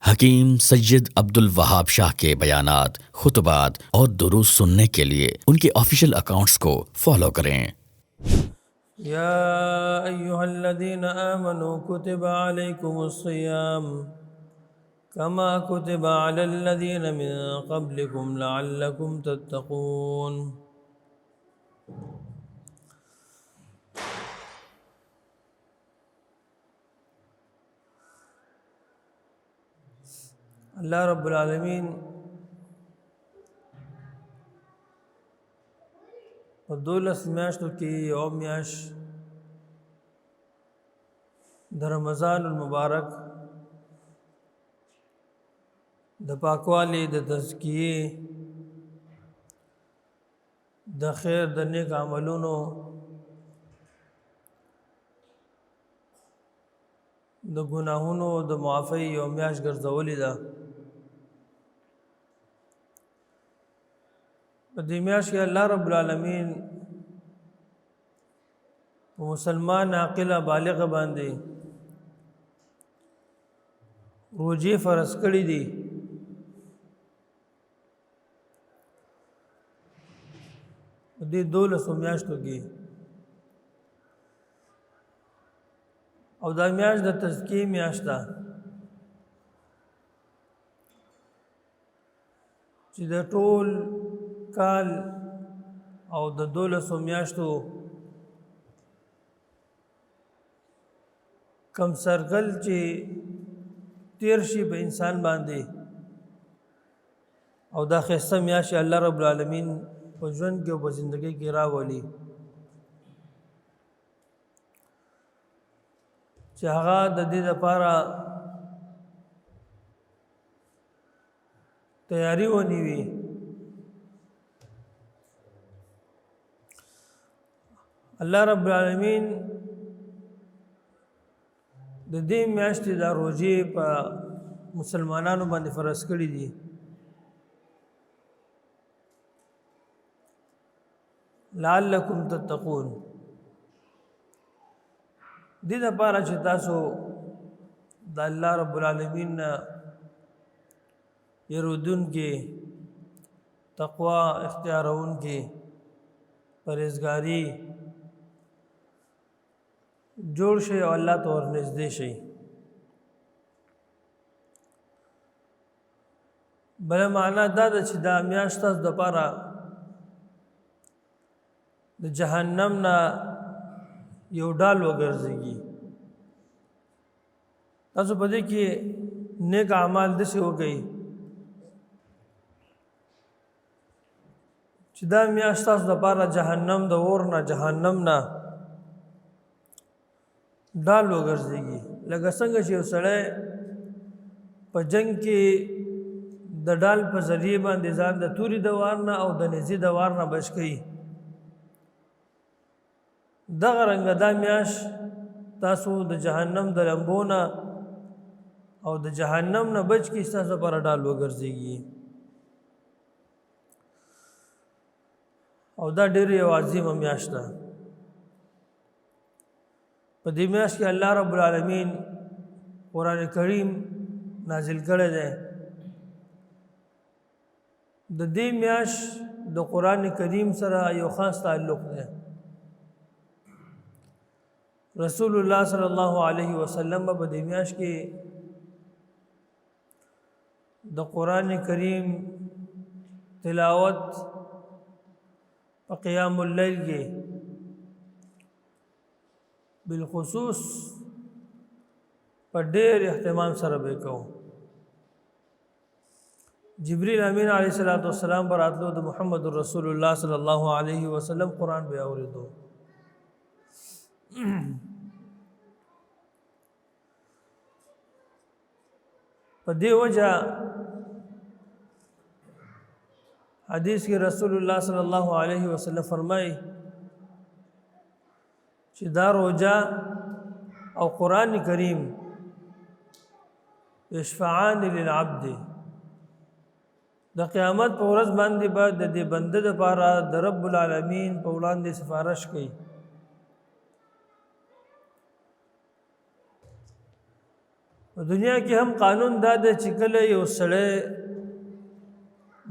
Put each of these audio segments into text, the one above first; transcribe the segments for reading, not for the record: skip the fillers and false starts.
हकीम सैयद अब्दुल वहाब शाह के बयानात, खुतबात और दुरूद सुनने के लिए उनके ऑफिशियल अकाउंट्स को फॉलो करें। या अय्युहल्लज़ीना आमनू कुतिबा अलैकुमुस्सियाम कमा कुतिबा अलल्लज़ीना मिन क़ब्लिकुम लअल्लकुम तत्तक़ून। अल्लाह रब्बुल आलमीन په 12 میاشتو کې یو میاشت د رمضان المبارک د پاکوالي د تزکیې د خیر د نیک عملونو د ګناهونو د معافی یو میاشت ګرځولې ده. په دې میاشت کې الله رب العالمین مسلمان عاقل بالغ باندې روزي فرض کړې دي. دې 12 میاشتو کې او دا میاشت د تزکیې میاشت ده چې د ټول کال او د 12 میاشتو کم سرکل چې تیر شي په انسان باندې او دا خسته میاشت الله رب العالمین په ژوند کې او په ژوندۍ کې راولي چې هغه د دې لپاره تیاری ونیوي. الله رب العالمین د دې میاشتې د روزي په مسلمانانو باندې فرض کړی دي. لعلکم تتقون، دې لپاره چې تاسو د الله رب العالمین يرودون کې تقوا اختیارون کې پرهیزګاری جوړ شي او الله ته ورنږدې شي. بل معنا دا ده چې دا میاشت تاسو د لپاره د جهنم نه یو ډال وګرځي. تاسو په دې کې نیک اعمال دسه وکړي چې دا میاشت تاسو د لپاره جهنم د اور نه جهنم نه ډال وګرځي. لکه څنګه چې یو سړی په جنگ کې د ډال په ذریعه باندې ځان د توري د وار نه او د نزي د وار نه بچ کړي، دغه رنګ دا میاشت تاسو د جهنم د لمبونه او د جهنم نه بچ کی تاسو پر ډال وګرځيږي. او دا ډېر یو عظیمه میاشت ده. په دې میاشت کې الله رب العالمین قرآن کریم نازل کړی دی. د دې میاشت د قرآن کریم سره یو خاص تعلق دی. رسول الله صلی الله علیه وسلم په دې میاشت کې د قرآن کریم تلاوت په قیام اللیل کې بالخصوص په ډېر اهتمام سره وکاو. جبريل امین علیه السلام پر راتلو د محمد رسول الله صلی الله علیه وسلم قرآن به اوریدو. په دې وجه حدیث کې رسول الله صلی الله علیه وسلم فرمایي چې دا روزه او قرآن کریم یشفعان للعبد، د قیامت په ورځ باندې به د دې بنده لپاره د رب العالمین په وړاندې سفارش کوي. دنیا کې هم قانون دا دی چې کله یو سړی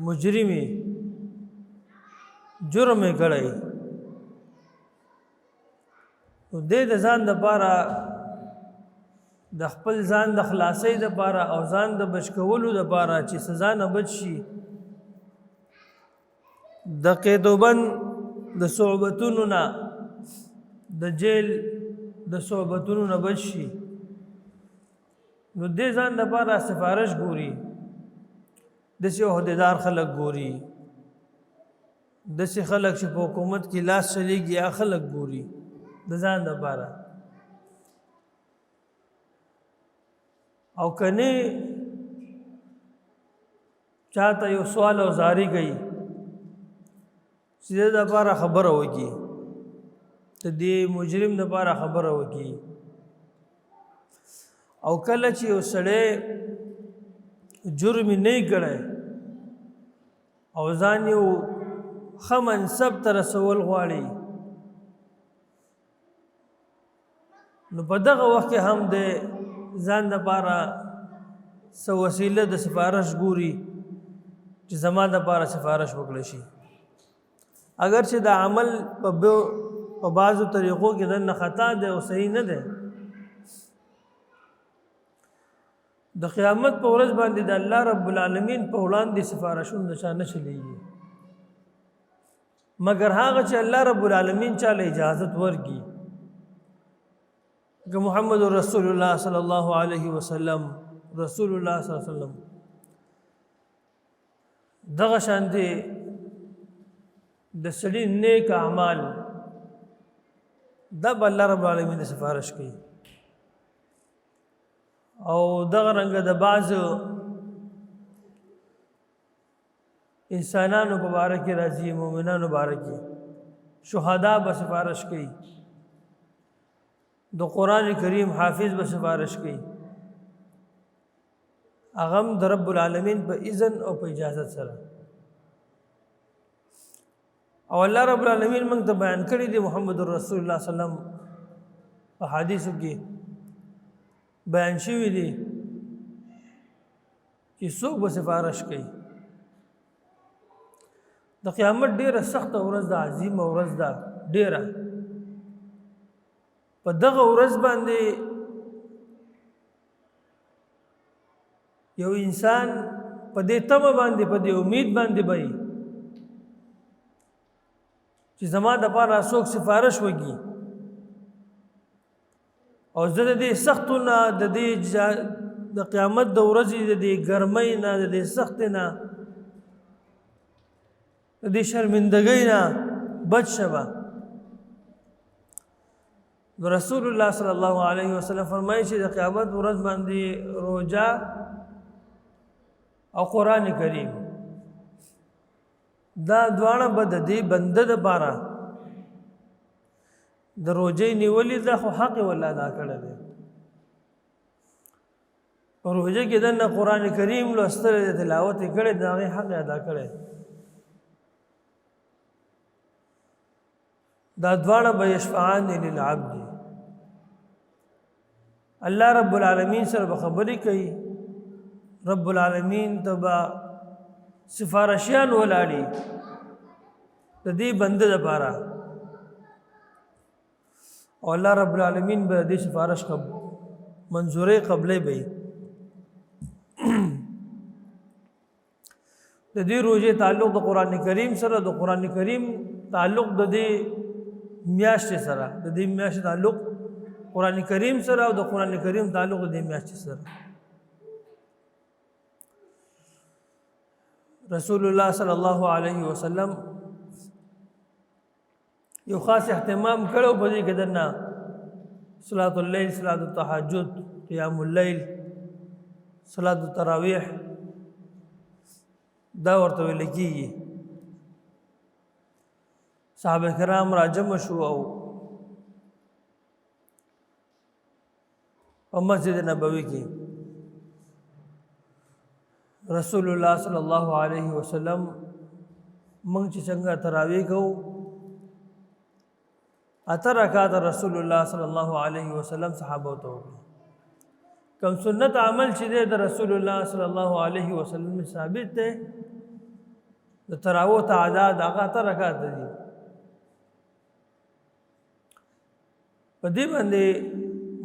مجرمي جرم یې کړی نو دې د ځان دپاره د خپل ځان د خلاصۍ دپاره او ځان د بچ کولو دپاره چې سزا نه بچ شي د قیدوبند د صعوبتونو نه د جیل د صعوبتونو نه بچ شي نو دې ځان دپاره سفارش ګوري داسې عهدیدار خلک ګوري داسې خلک چې په حکومت کې لاس چلیږي هغه خلک ګوري د ځان دپاره او کنه چاته یو سوال او زاری گئی چې د لپاره خبره وکي ته دې مجرم لپاره خبره وکي او کله چې یو سړی جرم نه کړي او ځان یو ښه منصب ته رسول غواړي نو په دغه وخت کې هم د ځان دپاره څه وسیله د سفارش ګوري چې زما دپاره سفارش وکړی شي اگر چې د عمل په بعضو طریقو کې دننه خطا دی او صحیح نه دی د قیامت په ورځ باندې د الله رب العالمین په وړاندې سفارشونه د چا نه چلیږي مګر هغه چې الله رب العالمین چاله اجازت ورکړي کہ محمد رسول اللہ صلی اللہ علیہ وسلم رسول اللہ صلی اللہ علیہ وسلم دغه شانتي د سړي نیک اعمال د الله رب العالمین سفارش کوي او دغه رنګ د بعض انسانانو په باره کې راځي مؤمنانو باره کې شهدا به سفارش کوي د قرآن کریم حافظ به سفارش کوي هغه هم د رب العالمین په اذن او په اجازت سره او الله رب العالمین موږ ته بیان کړی دی محمد رسول الله صلی الله علیه وسلم په حدیثو کې بیان شوی دی چې څوک به سفارش کوي د قیامت ډیره سخته ورځ ده عظیمه ورځ ده ډیره په دغه ورځ باندې یو انسان په دې تمه باندې په دې امید باندې وي چې زما د پاره څوک سفارش وکړي او زه د دې سختونه د دې د قیامت د ورځې د دې ګرمۍ نه د دې سخت نه د دې شرمندګۍ نه بچ شوه رسول الله صلی الله علیه وسلم فرمایي چې د قیامت ورځ باندې روزه او قران کریم دا دواړه به د دې بنده د پاره د روزې نیولې ده خو حق ولا ادا کړی دی په روزه کې د قران کریم لوستل د تلاوت کړي دا غي حق ادا کړي دا دواړه به یشفعان للعبد الله رب العالمین سره خبرې کوي رب العالمین تبا سفارشیان ولاړي د دې بنده لپاره او الله رب العالمین به دې سفارش منظورې قبلې به د دې روزه تعلق د قران کریم سره د قران کریم تعلق د دې میاشت سره د دې میاشت تعلق قران کریم سره او د قران کریم تعلق د دې میاشت سره رسول الله صلی الله علیه وسلم یو خاص اهتمام کړو په دې کې دنا صلات الليل صلات التهجد قیام الليل صلات التراویح دا ورته ویل کیږي صحابه کرام راجم شو او مسجد نبوي کې رسول الله صلی الله علیه وسلم موږ چې څنګه تراویح کوو اتر رکعات رسول الله صلی الله علیه وسلم صحابه ته کوم سنت عمل چې دی د رسول الله صلی الله علیه وسلم ثابت دی د تراویح تعداد هغه 8 رکعات دي په دې باندې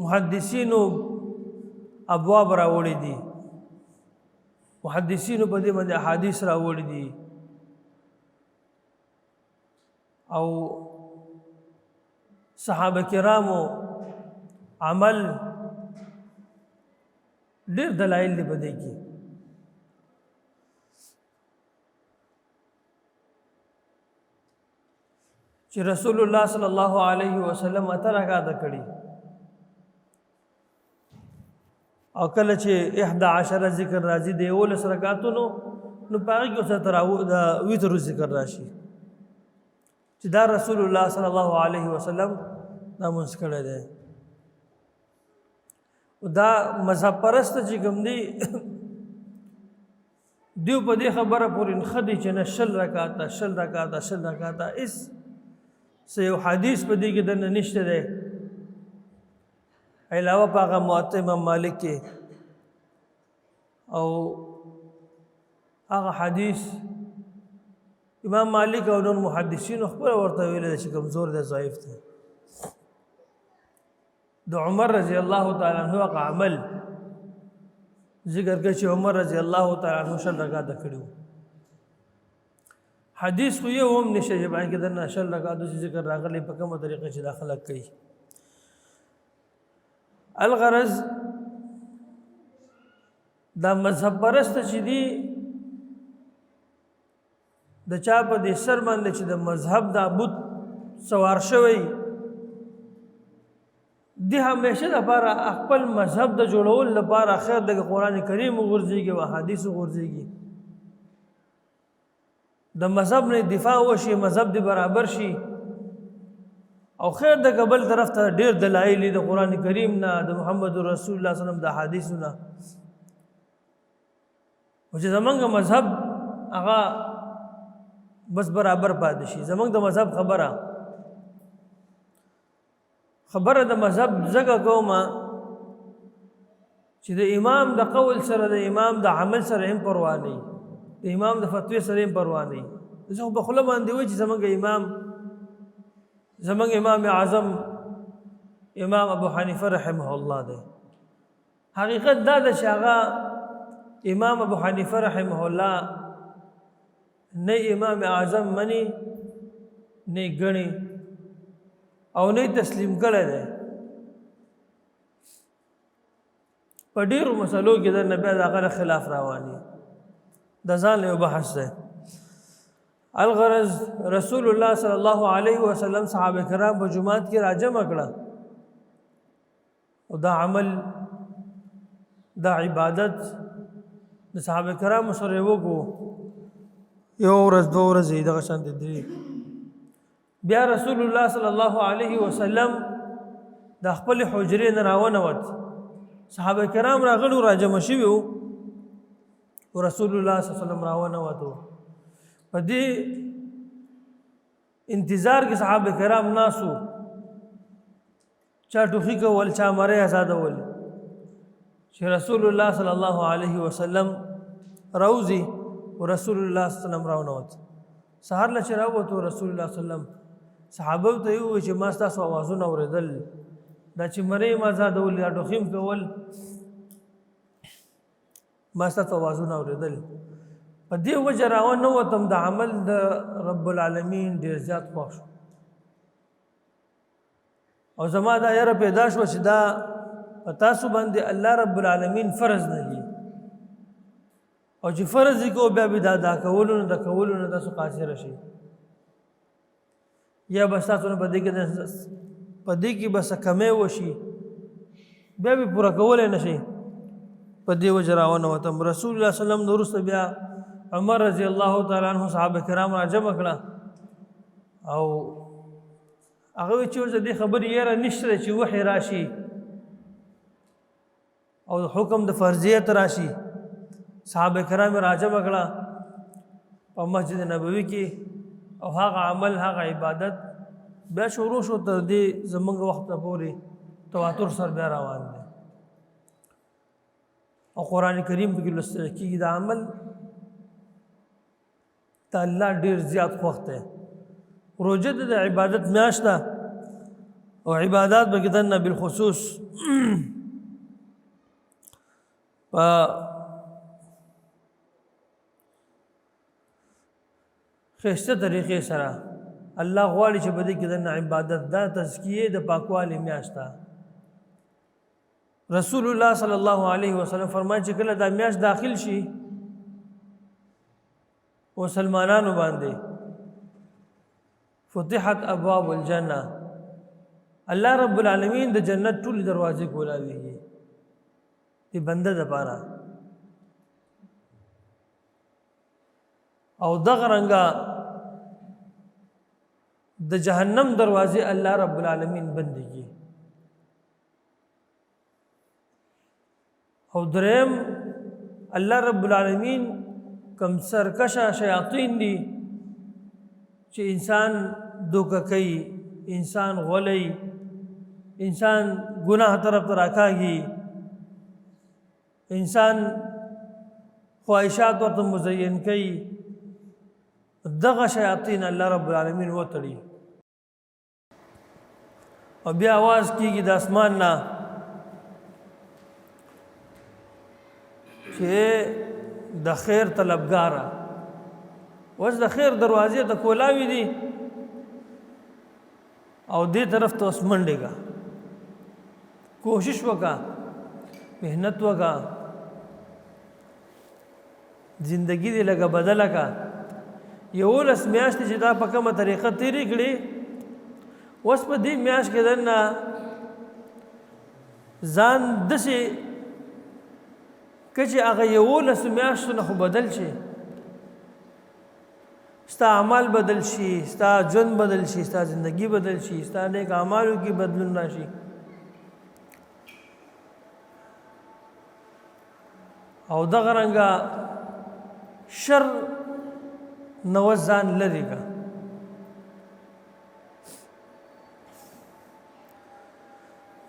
محدثینو ابواب راوړي دي محدثینو په دې باندې احادیث راوړي دي او صحابه کرامو عمل ډېر دلایل دی په دې کې چې رسول الله صلی الله علیه وسلم 8 رکعات کړي او کله چې 11 ذکر راځي د 11 رکعاتونو نو پاره کې اوسه تراویح د وتر ذکر راشي چې دا رسول الله صلی الله علیه وسلم دا مونږ کړی دی دا مذهب پرست چې کوم دی دیو په دې خبره پورې خدي چې نه شل رکعات اس سه یو حدیث په دې کې د نشته دی علاوه پاغه موطئ امام مالک کې او هغه حدیث امام مالک او نور محدثین خپل ورته ویل چې کمزور دی ضعیف دی د عمر رضی الله تعالی عنہ عمل ذکر کوي چې عمر رضی الله تعالی عنہ شل رکعات کړو حدیث خو یو هم نشه چې باندې کې د شل رکعات ذکر راغلی په کومه طریقه چې داخله کوي الغرض دا مذهب پرست چې دی د چا په دې سر باندې چې د مذهب د بت سوار شوی دی همیشه لپاره خپل مذهب د جوړول لپاره خیر د قران کریم وګرځيږي او احادیث وګرځيږي د مذهب نه دفاع وشي مذهب دی برابر شي او خیر د قبل طرف ته ډیر دلایل د قران کریم نه د محمد رسول الله صلی الله علیه وسلم د حدیثونه او چې زمونږ مذهب هغه بس برابر پاتې شي زمونږ د مذهب خبره د مذهب زګه کومه چې د امام د قول سره د امام د عمل سره هم پروا نه د امام د فتوی سره هم پروا نه زه په خپل باندې وای چې زمونږ امام اعظم امام ابو حنیفه رحمه الله دی حقیقت دا د شاغه امام ابو حنیفه رحمه الله نه امام اعظم منی نه غنی او نه تسلیم کړه ده په ډیرو مسلو کې د نبی دغه خلاف رواني د ځان له بحث ده الغرض رسول الله صلی الله علیه وسلم صحابه کرام په جمعات کې راجم کړه او دا عمل دا عبادت د صحابه کرام سره وکړو یو ورځ دوه ورځې دغه شان دي بیا رسول الله صلی الله علیه وسلم د خپل حجرې نه راونوت صحابه کرام راغلو راجم شوي او رسول الله صلی الله علیه وسلم راونوت په دې انتظار کې صحابه کرام ناسو چا ټوخي کول چا مړی آزادول چې رسول الله صلی الله علیه وسلم روزي او رسول الله صلی الله علیه وسلم راونوت سحر له چراوت رسول الله صلی الله علیه وسلم صحابه ته یو چې ما تاسو आवाजونه اوریدل دا چې مړی ما آزادول یا ټوخیم کول ما تاسو आवाजونه اوریدل په دې وجه راونه وتم د عمل د رب العالمین ډیر زیات خوښ او زما دا یاره پیدا شو چې دا تاسو باندې الله رب العالمین فرض نه دي او چې فرض کو بیا به دا کولونه تاسو قاصر شي یا بس تاسو نه پدې کې بس کمې وشي بیا به پورا کول نه شي په دې وجه راونه وتم رسول الله صلی الله علیه وسلم نور بیا عمر رضی الله تعالی عنہ صحابه کرام راجم کړه او هغه چې دې خبرې یې را نشته چې وحی راشي او حکم د فرضیت راشي صحابه کرام راجم کړه په مسجد نبوي کې او هغه عمل هغه عبادت بیا شروع شو تر دې زمونږ وخت پورې تواتر سره بیا روان دي او قرآن کریم پکې لوستل کېږي دا عمل د الله ډېر زیات خوښ دی. روژه د عبادت میاشت ده او عبادات به کې دننه بالخصوص په ښایسته طریقې سره الله غواړي چې په دې کې دننه عبادت دا تزکیې د پاکوالي میاشت ده. رسول الله صلی الله علیه وسلم فرمایي چې کله دا میاشت داخل شي مسلمانانو باندې فتحت ابواب الجنه، الله رب العالمین د جنت ټول دروازې کولاویږي دی بنده دپاره. او دغه رنګه د جهنم دروازې الله رب العالمین بندېږي. او دریم الله رب العالمین کم سرکشه شیاطین دي چې انسان دوکه کوي، انسان غولی، انسان گناہ طرف ته راکاږي، انسان خواهشات ورته مزین کوي، دغه شیاطین الله رب العالمین وتړي او بیا आवाज کیږي د اسمان نه چې د خیر طلبګاره اوس د خیر دروازې ته کولاوي دي او دې طرف ته اوس منډېږه، کوشش وکړه، محنت وکړه، زندگی دې لږه بدله کړه. 11 میاشتې چې دا په کومه طریقه تېرې کړې، اوس په دې میاشت کې دننه ځان داسې که چې هغه 11 میاشتو نه خو بدل شي، ستا اعمال بدل شي، ستا ژوند بدل شي، ستا زندگی بدل شي، ستا نیک اعمالو کې بدلون راشي. او دغه رنګه شر نو ځان لري کا.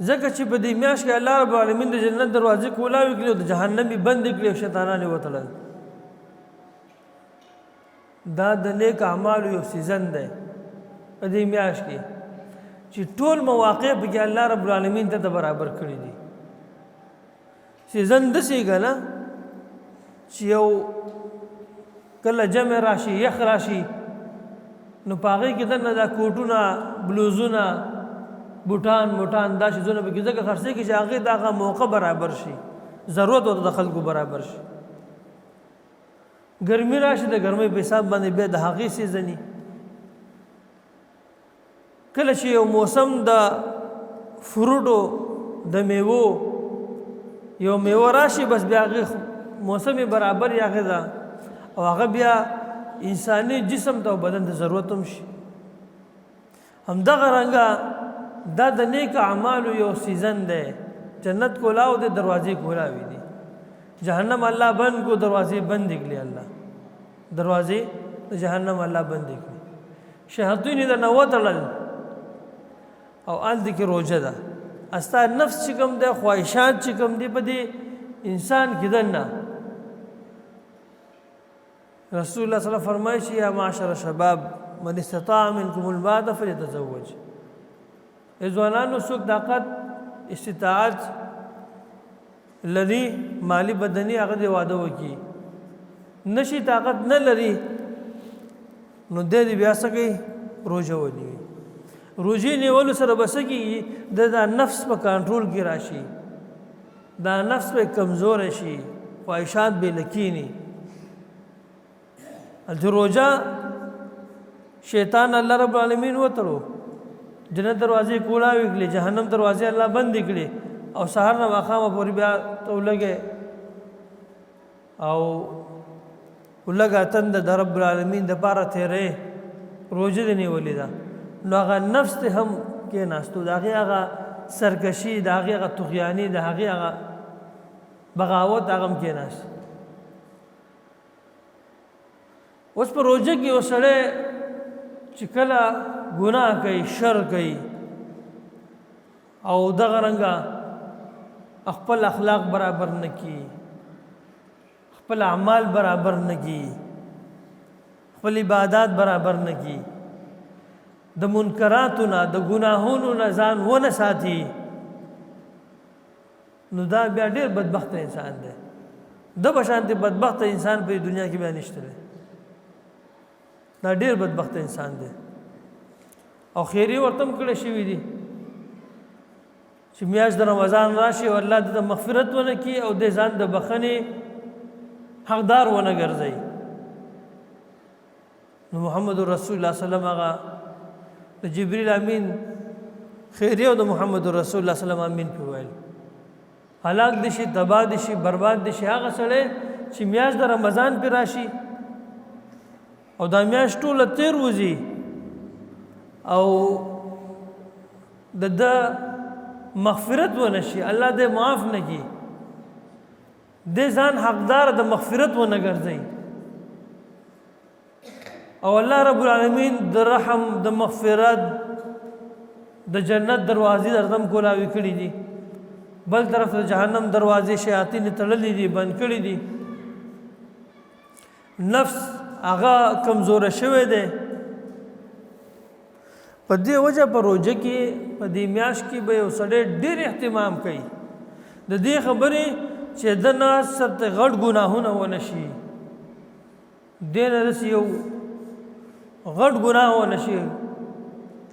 ځکه چې په دې میاشت کې الله رب العالمین د جنت دروازې کولاوي کړي او د جهنم یې بندې کړي او شیطانان یې وتړل. دا د نیک اعمالو یو سیزن دی په دې میاشت کې چې ټول مواقع پکې الله رب العالمین ته برابر کړي دي. سیزن داسې که نه چې یو کله جمع راشي، یخ راشي، نو په هغې کې دننه دا کوټونه، بلوزونه، بوټان دا شیزونه پکې ځکه خرڅېږي چې هغې د هغه موقع برابر شي، ضرورت ورته د خلکو برابر شي. ګرمي راشي، د ګرمۍ په حساب باندې بیا د هغې سیزني. کله چې یو موسم د فروټو د میوو یو میوه راشي، بس بیا هغې موسم برابر یې هغې ده او هغه بیا انساني جسم ته او بدن ته ضرورت هم شي. همدغه رنګه دا د نیک اعمالو یو سیزن دی. جنت کولاو د دروازې کولاوي دي، جهنم الله بند کو، دروازې بند کړي، الله دروازې د جهنم الله بند کړي. شیاطین د نه وتړل او هلته کې روژه ده. ستا نفس چې کوم دی، خواهشات چې کوم دی په دې انسان کې دننه رسول الله صلی الله علیه وسلم فرمایي چې یا معاشر شباب من استطاع منکم الباءة فلیتزوج. ځوانانو څوک طاقت استطاعت لري مالی بدني هغه دې واده وکړي، نشي طاقت نه لري نو دې بیا څه کوي؟ روژه ونیوي. روژې نیولو سره به څه کېږي؟ دا نفس په کنټرول کې راشي، دا نفس په کمزوری شي، خواهشات بې لکیني. هلته روژه شیطان الله رب العالمین وتړو، جنت دروازې کولاوي کړي، جهنم دروازې الله بندې کړي او سهار نه ماښامه پورې بیا ته ولګې او ولګه تنده د رب العالمین دپاره تېرې روژه دې نیولې ده. نو هغه نفس ته هم کېناستو، د هغې هغه سرکشي، د هغې هغه طغیاني، د هغې هغه بغاوت هغه هم کېناست. اوس په روژه کې یو سړی چې کله ګناه کوي، شر کوي او دغه رنګه خپل اخلاق برابر نه کړي، خپل اعمال برابر نه کی، خپل عبادات برابر نه کی، د منکراتو نه د ګناهونو نه ځان ونه ساتي، نو دا بیا ډېر بدبخته انسان دی. د بشانته بدبخته انسان په دنیا کې بیا نشته دی. دا ډېر بدبخته انسان دی. او خیری ورته هم کړی شوي دي چې میاشت د رمضان راشي او الله د مغفرت ونه کي او د ځان د بخښنې حقدار ونه ګرځي. نو محمد رسول الله صلی الله علیه وسلم هغه د جبرئیل امین خیری او د محمد رسول الله صلی الله علیه وسلم امین په ویل هلاک دي شي، تباه دي شي، برباد دي شي هغه سړی چې میاشت د رمضان پې راشي او دا میاشت ټوله تیر وځي او د مغفرت ونه شي، الله دې معاف نه کړي، دې ځان حقدار د مغفرت ونه ګرځي. او الله رب العالمین د رحم د مغفرت د جنت دروازې درته کولاوي کړي دي، بل طرف د جهنم دروازې شیاطین تړلې دي، بند کړي دي. نفس هغه کمزوره شوی دی. په دې وجه په روژه کې په دې میاشت کې به یو سړی ډېر اهتمام کوي د دې خبرې چې د نه سرته غټ ګناهونه ونه شي، دې نه داسې یو غټ ګناه ونه شي.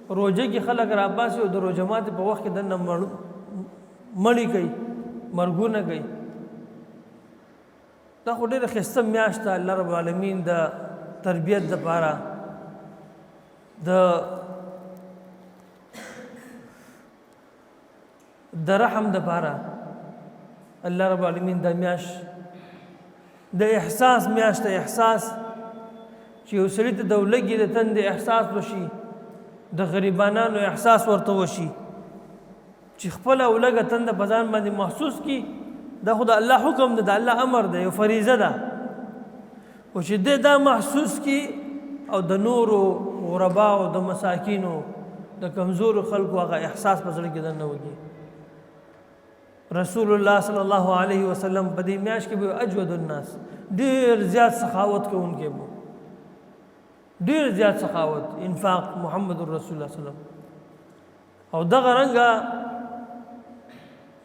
روژه کې خلک راباسي او د روژه ماتې په وخت کې دننه مړی کوي، مرګونه کوي. دا خو ډېره ښایسته میاشت ده الله رب العالمین د تربیت دپاره د رحم دپاره الله رب العالمین د میاشت د احساس میاشت ته احساس چې یو سړي ته د ولږې د تندې احساس وشي، د غریبانانو احساس ورته وشي چې خپله ولږه تنده په ځان باندې محسوس کړي. دا خو د الله حکم ده، د الله امر ده، یو فریضه ده. او چې دې دا محسوس کړي او د نورو غرباو د مساکینو د کمزورو خلکو هغه احساس په زړه کې دننه وکړي. رسول الله صلی الله علیه وسلم په دې میاشت کې به اجود الناس ډېر زیات سخاوت کوونکی و، ډېر زیات سخاوت انفاق محمد رسول الله صلی الله علیه وسلم. او دغه رنګه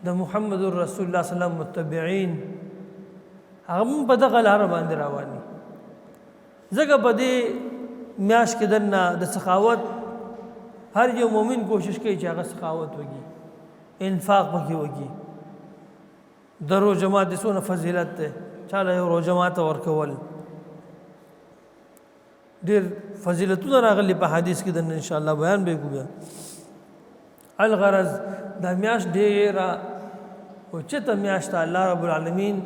د محمد رسول الله صلی الله علیه وسلم متبعین هغه هم په دغه لاره باندې روان دي. ځکه په دې میاشت کې دننه د سخاوت هر یو مؤمن کوشش کوي چې هغه سخاوت وکړي، انفاق پکې وکړي. د روژه ماتې څونه فضیلت دی، چاله یو روژه ماته ورکول ډېر فضیلتونه راغلي په حدیث کې دننه انشاءالله بیان به کوو. الغرض دا میاشت ډېره اوچته میاشت ده. الله رب العالمین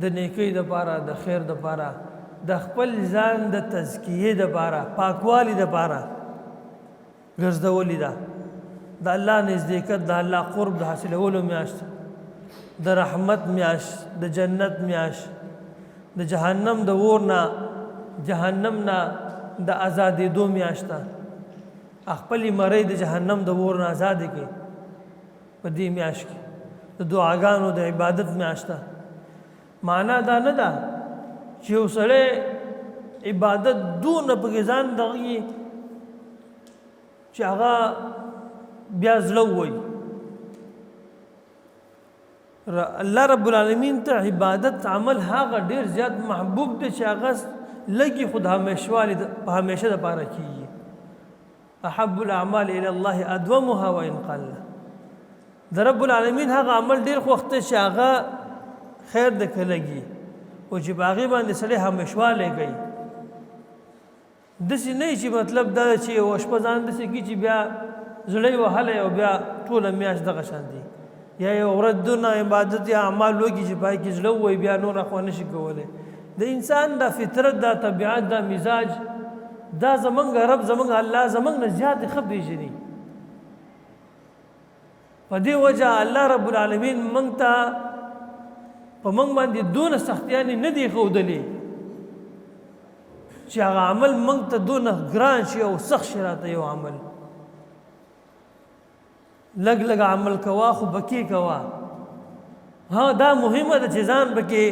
د نیکۍ دپاره، د خیر دپاره، د خپل ځان د تزکیې دپاره، پاکوالي دپاره ګرځولې ده. د الله نزدېکت، د الله قرب د حاصلولو میاشت، د رحمت میاشت، د جنت میاشت، د جهنم د اور نه، جهنم نه د ازادېدو میاشت ده. خپلې مرۍ د جهنم د اور نه ازادې کړي په دې میاشت کې. د دعاګانو د عبادت میاشت ده. معنا دا نه ده چې یو سړی عبادت دونه پکې ځان دغه چې هغه بیا زړه ووایي. الله رب العالمین ته عبادت عمل هغه ډېر زیات محبوب دی چې هغه لږې خو د همیشوالي په همیشه دپاره کېږي. احب الاعمال الى الله ادومها وان قل. د رب العالمین هغه عمل ډېر خوښ دی چې هغه خیر د کلګي او چې په هغې باندې سړی همیشوالی کوي. داسې نه چې مطلب دا چې یوه شپه ځان داسې کړي چې بیا زړه یې وهلی او بیا ټوله میاشت دغه شان دی، یا یو ورځ دونه عبادت یا اعمال وکړي چې پای کې زړه ووایي بیا نور اخوا نه شي کولی. د انسان دا فطرت، دا طبیعت، دا مزاج، دا زمونږ رب، زمونږ الله زمونږ نه زیاتې ښه پېژني. په دې وجه الله رب العالمین موږ ته په موږ باندې دونه سختیانې نه دي ښودلې چې هغه عمل موږ ته دونه ګران شي او سخت شي راته یو عمل. لږ لږ عمل کوه خو بکې کوه. ها دا مهمه ده چې ځان بکې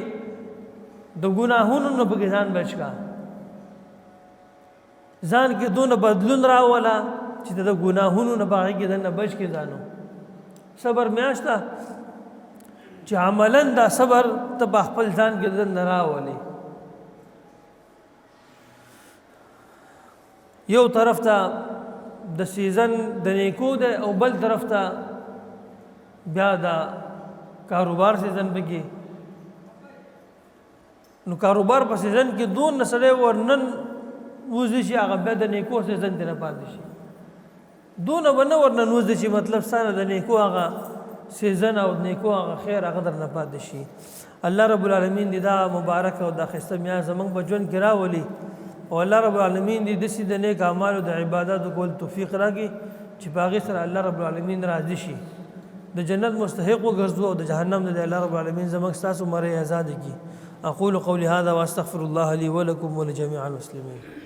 د ګناهونو نه پکې ځان بچ کا ځان کې دونه بدلون راولا چې د ګناهونو نه باغې کې دنه بچ کې ځانو صبر میاشتا چې عملاً دا صبر ته خپل ځان کې دنه راولي یو طرف ته د سیزن د نیکو ده او بل طرف ته بیا دا کاروبار سیزن بګي نو کاروبار په سیزن کې دون نسړې ورنن وځي چې هغه بیا د نیکو سیزن ته نه پاتې شي دون ونه ورنن وځي چې مطلب سره د نیکو هغه سیزن او نیکو هغه خیر هغه در نه پاتې شي الله رب العالمین دې دا مبارک او دا خسته میا زمنګ بجون کرا ولي او الله رب العالمین دې د سې د نیک اعمال او د عبادت کول توفیق راکړي چې باغی سره الله رب العالمین راضي شي د جنت مستحق وګرځو او د جهنم نه الله رب العالمین زموږ تاسو مری آزاد کی اقول قولي هذا واستغفر الله لي ولكم ولجميع المسلمين